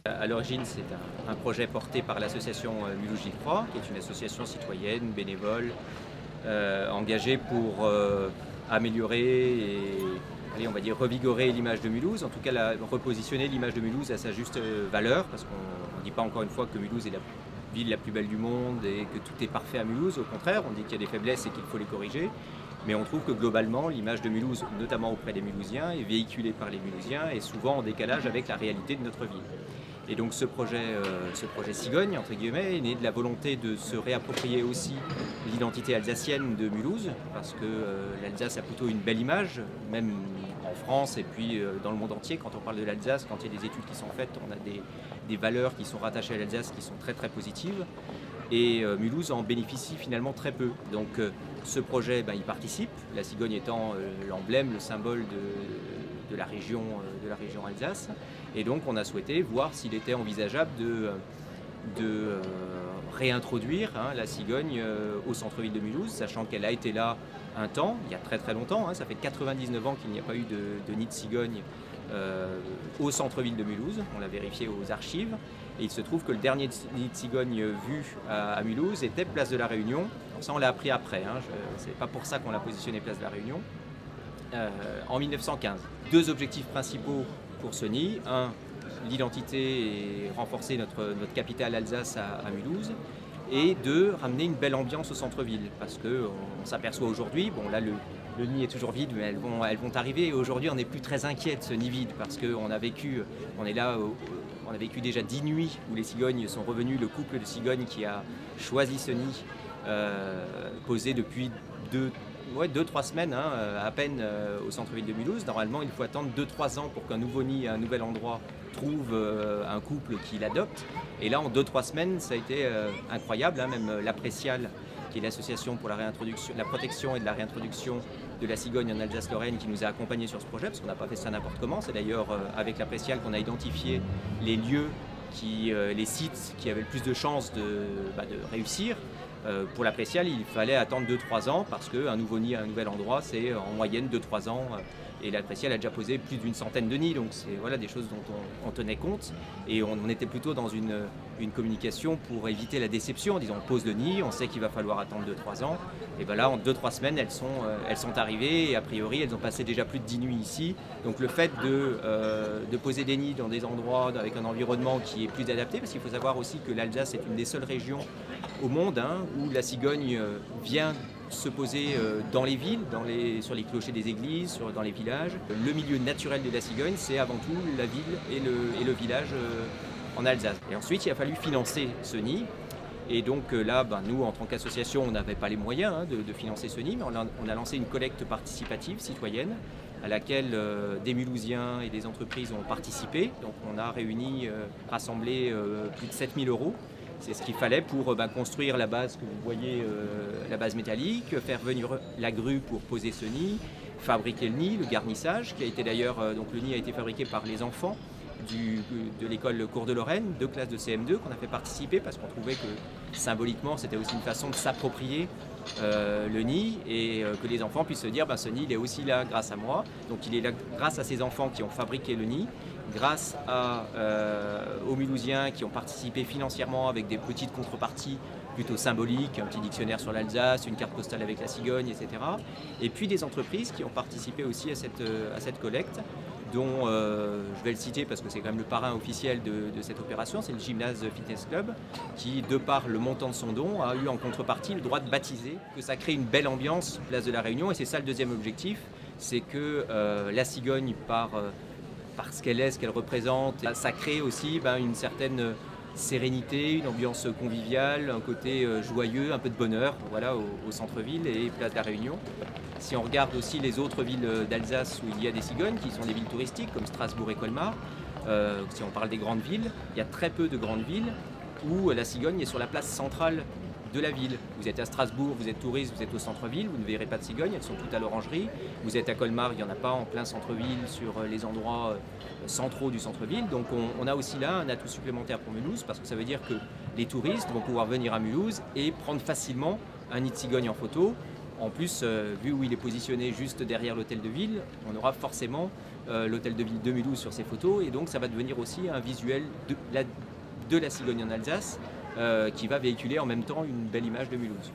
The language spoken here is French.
À l'origine, c'est un projet porté par l'association Mulhouse J3, qui est une association citoyenne, bénévole, engagée pour améliorer et, allez, on va dire, revigorer l'image de Mulhouse, en tout cas repositionner l'image de Mulhouse à sa juste valeur, parce qu'on ne dit pas encore une fois que Mulhouse est la ville la plus belle du monde et que tout est parfait à Mulhouse. Au contraire, on dit qu'il y a des faiblesses et qu'il faut les corriger. Mais on trouve que globalement, l'image de Mulhouse, notamment auprès des Mulhousiens, est véhiculée par les Mulhousiens et souvent en décalage avec la réalité de notre ville. Et donc ce projet cigogne, entre guillemets, est né de la volonté de se réapproprier aussi l'identité alsacienne de Mulhouse, parce que l'Alsace a plutôt une belle image, même en France et puis dans le monde entier. Quand on parle de l'Alsace, quand il y a des études qui sont faites, on a des valeurs qui sont rattachées à l'Alsace qui sont très très positives. Et Mulhouse en bénéficie finalement très peu. Donc ce projet, il participe, la cigogne étant l'emblème, le symbole de la région Alsace. Et donc on a souhaité voir s'il était envisageable de réintroduire la cigogne au centre-ville de Mulhouse, sachant qu'elle a été là un temps, il y a très très longtemps, ça fait 99 ans qu'il n'y a pas eu de nid de cigogne au centre-ville de Mulhouse, on l'a vérifié aux archives. Et il se trouve que le dernier nid de cigogne vu à Mulhouse était place de la Réunion. Donc ça, on l'a appris après, c'est pas pour ça qu'on l'a positionné place de la Réunion, en 1915. Deux objectifs principaux pour ce nid. Un, l'identité et renforcer notre capitale Alsace à Mulhouse. Et deux, ramener une belle ambiance au centre-ville. Parce qu'on s'aperçoit aujourd'hui, bon là le nid est toujours vide, mais elles vont arriver. Et aujourd'hui, on n'est plus très inquiet de ce nid vide parce qu'on a vécu, on est là, on a vécu déjà 10 nuits où les cigognes sont revenues. Le couple de cigognes qui a choisi ce nid, posé depuis 2-3 semaines à peine au centre-ville de Mulhouse. Normalement, il faut attendre 2-3 ans pour qu'un nouveau nid à un nouvel endroit trouve un couple qui l'adopte. Et là, en 2-3 semaines, ça a été incroyable. Même l'Aprecial, qui est l'association pour la protection et de la réintroduction de la cigogne en Alsace-Lorraine, qui nous a accompagnés sur ce projet, parce qu'on n'a pas fait ça n'importe comment. C'est d'ailleurs avec l'Aprecial qu'on a identifié les lieux, les sites qui avaient le plus de chances de réussir. Pour l'Aprecial, il fallait attendre 2-3 ans parce qu'un nouveau nid à un nouvel endroit, c'est en moyenne 2-3 ans. Et l'Aprecial a déjà posé plus d'une centaine de nids, donc c'est des choses dont on tenait compte. Et on était plutôt dans une communication pour éviter la déception, en disant on pose le nid, on sait qu'il va falloir attendre 2-3 ans. Et là, en 2-3 semaines, elles sont arrivées et a priori, elles ont passé déjà plus de 10 nuits ici. Donc le fait de poser des nids dans des endroits avec un environnement qui est plus adapté, parce qu'il faut savoir aussi que l'Alsace est une des seules régions au monde où la cigogne vient se poser dans les villes, sur les clochers des églises, dans les villages. Le milieu naturel de la cigogne, c'est avant tout la ville et le village en Alsace. Et ensuite, il a fallu financer ce nid. Et donc là, nous, en tant qu'association, on n'avait pas les moyens de financer ce nid, mais on a lancé une collecte participative citoyenne à laquelle des Mulhousiens et des entreprises ont participé. Donc on a rassemblé plus de 7 000 €. C'est ce qu'il fallait pour construire la base que vous voyez, la base métallique, faire venir la grue pour poser ce nid, fabriquer le nid, le garnissage, qui a été d'ailleurs, donc le nid a été fabriqué par les enfants de l'école Cours de Lorraine, 2 classes de CM2 qu'on a fait participer parce qu'on trouvait que symboliquement c'était aussi une façon de s'approprier le nid et que les enfants puissent se dire ce nid il est aussi là grâce à moi. Donc il est là grâce à ces enfants qui ont fabriqué le nid, grâce aux Mulhousiens qui ont participé financièrement avec des petites contreparties plutôt symboliques, un petit dictionnaire sur l'Alsace, une carte postale avec la cigogne, etc. Et puis des entreprises qui ont participé aussi à cette collecte, dont je vais le citer parce que c'est quand même le parrain officiel de cette opération, c'est le Gymnase Fitness Club, qui, de par le montant de son don, a eu en contrepartie le droit de baptiser, que ça crée une belle ambiance place de la Réunion. Et c'est ça le deuxième objectif, c'est que la cigogne, parce qu'elle est, ce qu'elle représente, ça crée aussi une certaine sérénité, une ambiance conviviale, un côté joyeux, un peu de bonheur au centre-ville et place de la Réunion. Si on regarde aussi les autres villes d'Alsace où il y a des cigognes, qui sont des villes touristiques comme Strasbourg et Colmar, si on parle des grandes villes, il y a très peu de grandes villes où la cigogne est sur la place centrale de la ville. Vous êtes à Strasbourg, vous êtes touriste, vous êtes au centre-ville, vous ne verrez pas de cigognes, elles sont toutes à l'orangerie. Vous êtes à Colmar, il n'y en a pas en plein centre-ville sur les endroits centraux du centre-ville. Donc on a aussi là un atout supplémentaire pour Mulhouse parce que ça veut dire que les touristes vont pouvoir venir à Mulhouse et prendre facilement un nid de cigogne en photo En plus, vu où il est positionné juste derrière l'hôtel de ville, on aura forcément l'hôtel de ville de Mulhouse sur ces photos, et donc ça va devenir aussi un visuel de la Cigogne en Alsace qui va véhiculer en même temps une belle image de Mulhouse.